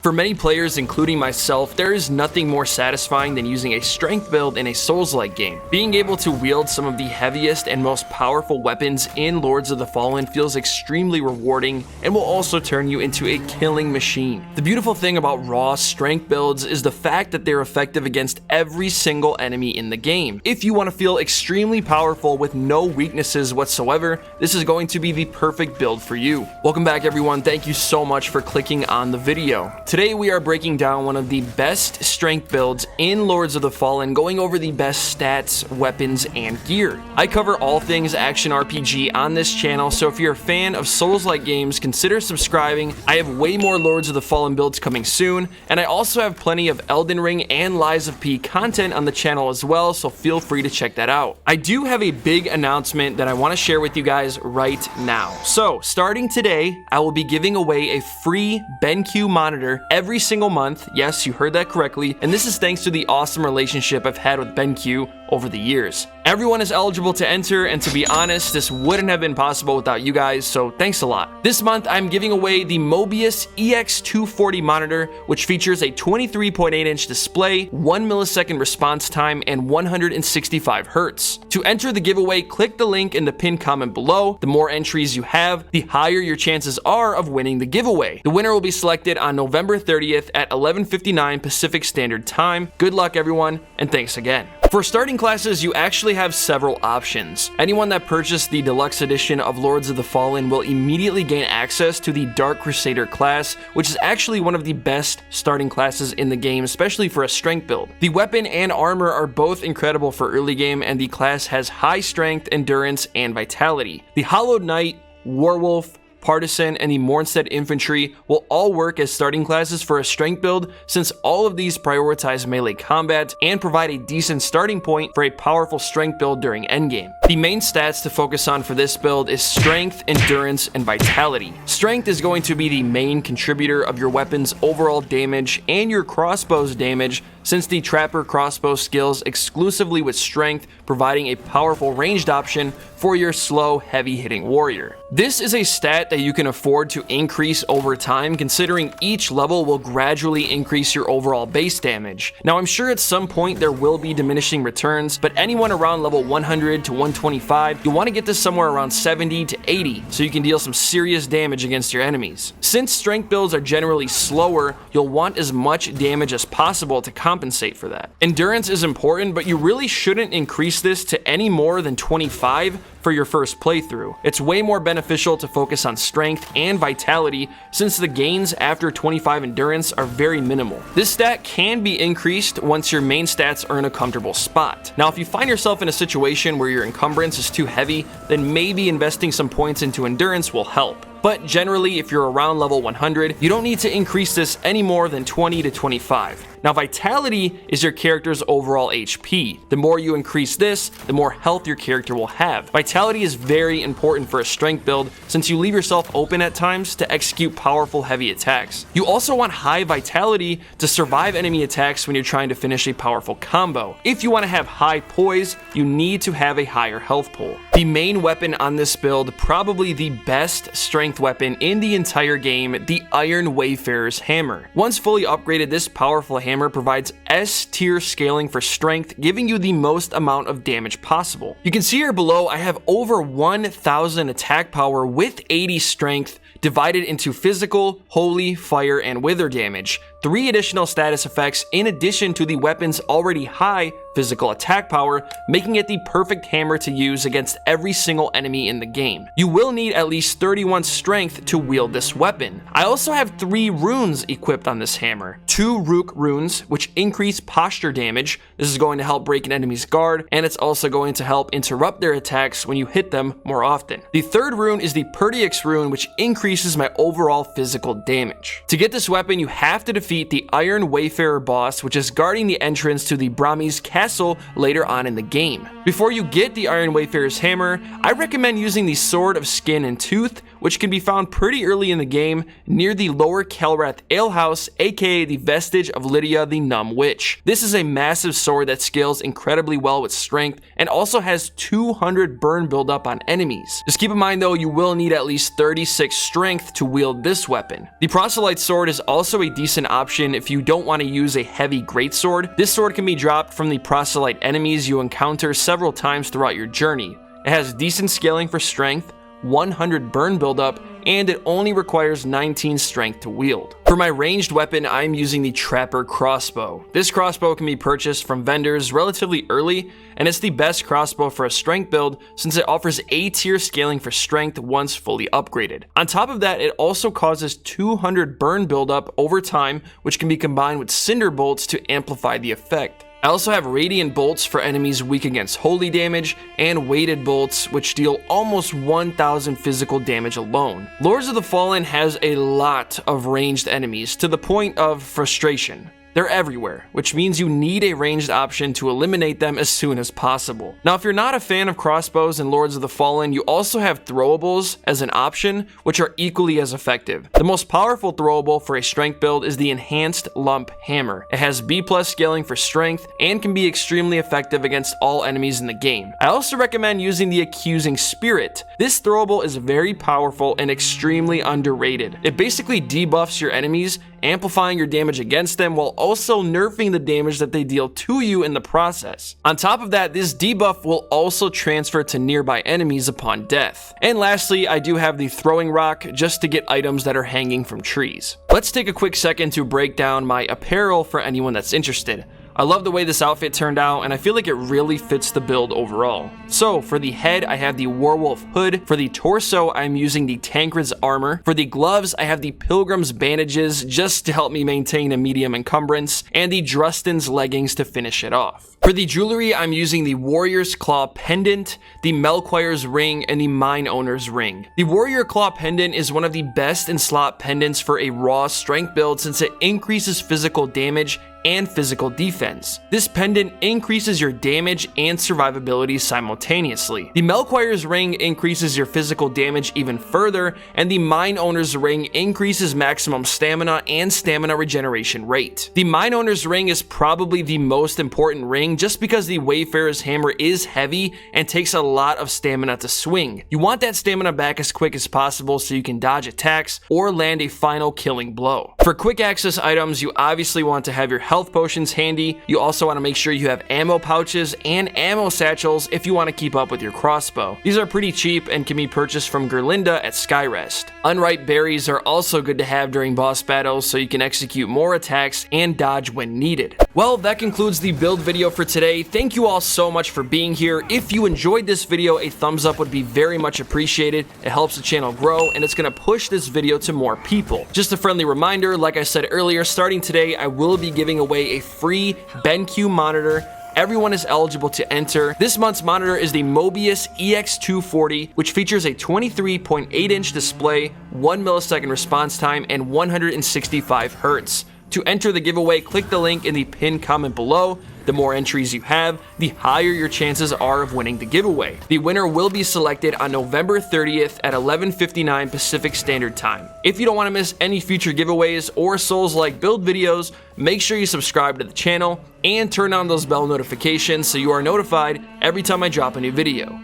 For many players, including myself, there is nothing more satisfying than using a strength build in a Souls-like game. Being able to wield some of the heaviest and most powerful weapons in Lords of the Fallen feels extremely rewarding and will also turn you into a killing machine. The beautiful thing about raw strength builds is the fact that they're effective against every single enemy in the game. If you want to feel extremely powerful with no weaknesses whatsoever, this is going to be the perfect build for you. Welcome back, everyone. Thank you so much for clicking on the video. Today we are breaking down one of the best strength builds in Lords of the Fallen, going over the best stats, weapons, and gear. I cover all things action RPG on this channel, so if you're a fan of Souls-like games, consider subscribing. I have way more Lords of the Fallen builds coming soon, and I also have plenty of Elden Ring and Lies of P content on the channel as well, so feel free to check that out. I do have a big announcement that I want to share with you guys right now. So, starting today, I will be giving away a free BENQ monitor every single month. Yes, you heard that correctly, and this is thanks to the awesome relationship I've had with BENQ over the years. Everyone is eligible to enter, and to be honest, this wouldn't have been possible without you guys, so thanks a lot. This month, I'm giving away the Mobius EX240 monitor, which features a 23.8-inch display, 1 millisecond response time, and 165 hertz. To enter the giveaway, click the link in the pinned comment below. The more entries you have, the higher your chances are of winning the giveaway. The winner will be selected on November 30th at 11:59 Pacific Standard Time. Good luck, everyone, and thanks again. For starting classes, you actually have several options. Anyone that purchased the Deluxe edition of Lords of the Fallen will immediately gain access to the Dark Crusader class, which is actually one of the best starting classes in the game, especially for a strength build. The weapon and armor are both incredible for early game, and the class has high strength, endurance, and vitality. The Hollowed Knight, Warwolf, Partisan, and the Mournstead infantry will all work as starting classes for a strength build, since all of these prioritize melee combat and provide a decent starting point for a powerful strength build during endgame. The main stats to focus on for this build is strength, endurance, and vitality. Strength is going to be the main contributor of your weapon's overall damage and your crossbow's damage, since the Trapper Crossbow scales exclusively with strength, providing a powerful ranged option for your slow, heavy-hitting warrior. This is a stat that you can afford to increase over time, considering each level will gradually increase your overall base damage. Now, I'm sure at some point there will be diminishing returns, but anyone around level 100 to 125, you want to get this somewhere around 70 to 80, so you can deal some serious damage against your enemies. Since strength builds are generally slower, you'll want as much damage as possible to compensate for that. Endurance is important, but you really shouldn't increase this to any more than 25 for your first playthrough. It's way more beneficial to focus on strength and vitality, since the gains after 25 endurance are very minimal. This stat can be increased once your main stats are in a comfortable spot. Now, if you find yourself in a situation where your encumbrance is too heavy, then maybe investing some points into endurance will help. But generally, if you're around level 100, you don't need to increase this any more than 20 to 25. Now, vitality is your character's overall HP. The more you increase this, the more health your character will have. Vitality is very important for a strength build, since you leave yourself open at times to execute powerful heavy attacks. You also want high vitality to survive enemy attacks when you're trying to finish a powerful combo. If you want to have high poise, you need to have a higher health pool. The main weapon on this build, probably the best strength weapon in the entire game, the Iron Wayfarer's Hammer. Once fully upgraded, this powerful hammer provides S-tier scaling for strength, giving you the most amount of damage possible. You can see here below, I have over 1,000 attack power with 80 strength, divided into physical, holy, fire, and wither damage. 3 additional status effects in addition to the weapon's already high physical attack power, making it the perfect hammer to use against every single enemy in the game. You will need at least 31 strength to wield this weapon. I also have 3 runes equipped on this hammer. 2 Rook runes, which increase posture damage. This is going to help break an enemy's guard, and it's also going to help interrupt their attacks when you hit them more often. The 3rd rune is the Pertix rune, which increases my overall physical damage. To get this weapon, you have to defeat the Iron Wayfarer boss, which is guarding the entrance to the Brahmi's castle later on in the game. Before you get the Iron Wayfarer's hammer, I recommend using the Sword of Skin and Tooth, which can be found pretty early in the game near the Lower Kelrath Alehouse, aka the vestige of Lydia the Numb Witch. This is a massive sword that scales incredibly well with strength and also has 200 burn buildup on enemies. Just keep in mind though, you will need at least 36 strength to wield this weapon. The Proselyte sword is also a decent option if you don't want to use a heavy greatsword. This sword can be dropped from the Proselyte enemies you encounter several times throughout your journey. It has decent scaling for strength, 100 burn buildup, and it only requires 19 strength to wield. For my ranged weapon, I'm using the Trapper Crossbow. This crossbow can be purchased from vendors relatively early, and it's the best crossbow for a strength build since it offers A-tier scaling for strength once fully upgraded. On top of that, it also causes 200 burn buildup over time, which can be combined with Cinder Bolts to amplify the effect. I also have Radiant Bolts for enemies weak against holy damage, and Weighted Bolts, which deal almost 1000 physical damage alone. Lords of the Fallen has a lot of ranged enemies to the point of frustration. They're everywhere, which means you need a ranged option to eliminate them as soon as possible. Now, if you're not a fan of crossbows and Lords of the Fallen, you also have Throwables as an option, which are equally as effective. The most powerful throwable for a strength build is the Enhanced Lump Hammer. It has B+ scaling for strength and can be extremely effective against all enemies in the game. I also recommend using the Accusing Spirit. This throwable is very powerful and extremely underrated. It basically debuffs your enemies, amplifying your damage against them while also nerfing the damage that they deal to you in the process. On top of that, this debuff will also transfer to nearby enemies upon death. And lastly, I do have the Throwing Rock just to get items that are hanging from trees. Let's take a quick second to break down my apparel for anyone that's interested. I love the way this outfit turned out, and I feel like it really fits the build overall. So, for the head, I have the Warwolf hood. For the torso, I'm using the Tancred's armor. For the gloves, I have the Pilgrim's bandages just to help me maintain a medium encumbrance, and the Drustin's leggings to finish it off. For the jewelry, I'm using the Warrior's Claw pendant, the Melchior's ring, and the Mine Owner's ring. The Warrior Claw pendant is one of the best in slot pendants for a raw strength build since it increases physical damage and physical defense. This pendant increases your damage and survivability simultaneously. The Melchior's ring increases your physical damage even further, and the Mine Owner's ring increases maximum stamina and stamina regeneration rate. The Mine Owner's ring is probably the most important ring just because the Wayfarer's hammer is heavy and takes a lot of stamina to swing. You want that stamina back as quick as possible so you can dodge attacks or land a final killing blow. For quick access items, you obviously want to have your health potions handy. You also want to make sure you have ammo pouches and ammo satchels if you want to keep up with your crossbow. These are pretty cheap and can be purchased from Gerlinda at Skyrest. Unripe berries are also good to have during boss battles so you can execute more attacks and dodge when needed. Well, that concludes the build video for today. Thank you all so much for being here. If you enjoyed this video, a thumbs up would be very much appreciated. It helps the channel grow and it's going to push this video to more people. Just a friendly reminder, like I said earlier, starting today, I will be giving away a free BENQ monitor. Everyone is eligible to enter. This month's monitor is the Mobius EX240, which features a 23.8-inch display, 1 millisecond response time, and 165 Hz. To enter the giveaway, click the link in the pinned comment below. The more entries you have, the higher your chances are of winning the giveaway. The winner will be selected on November 30th at 11:59 Pacific Standard Time. If you don't want to miss any future giveaways or Souls-like build videos, make sure you subscribe to the channel and turn on those bell notifications so you are notified every time I drop a new video.